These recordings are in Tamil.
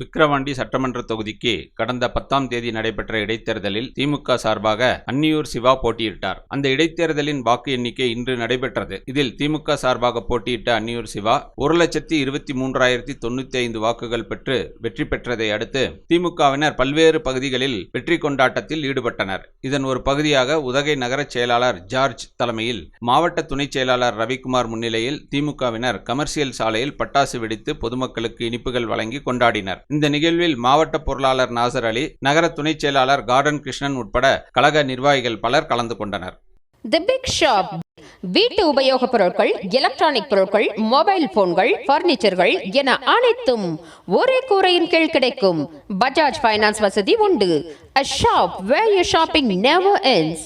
விக்கிரவாண்டி சட்டமன்ற தொகுதிக்கு கடந்த 10ஆம் தேதி நடைபெற்ற இடைத்தேர்தலில் திமுக சார்பாக அன்னியூர் சிவா போட்டியிட்டார். அந்த இடைத்தேர்தலின் வாக்கு எண்ணிக்கை இன்று நடைபெற்றது. இதில் திமுக சார்பாக போட்டியிட்ட அன்னியூர் சிவா 1,23,095 வாக்குகள் பெற்று வெற்றி பெற்றதை அடுத்து திமுகவினர் பல்வேறு பகுதிகளில் வெற்றி கொண்டாட்டத்தில் ஈடுபட்டனர். இதன் ஒரு பகுதியாக உதகை நகர செயலாளர் ஜார்ஜ் தலைமையில் மாவட்ட துணை செயலாளர் ரவிக்குமார் முன்னிலையில் திமுகவினர் கமர்சியல் சாலையில் பட்டாசு வெடித்து பொதுமக்களுக்கு இனிப்புகள் வழங்கி கொண்டாடினர். இந்த நிகழ்வில் மாவட்ட பொருளாளர் நாசர் அலி, நகர துணை செயலாளர் கார்டன் கிருஷ்ணன் உட்பட கழக நிர்வாகிகள் பலர் கலந்து கொண்டனர். தி பிக் ஷாப் வீட்டு உபயோகப் பொருட்கள், எலக்ட்ரானிக் பொருட்கள், மொபைல் போன்கள், பர்னிச்சர்கள் என அனைத்தும் ஒரே கூரையின் கீழ் கிடைக்கும். பஜாஜ் ஃபைனான்ஸ் வசதி உண்டு. A shop where your shopping never ends.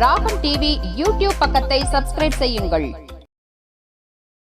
ராகம் டிவி யூடியூப் பக்கத்தை சப்ஸ்கிரைப் செய்யுங்கள்.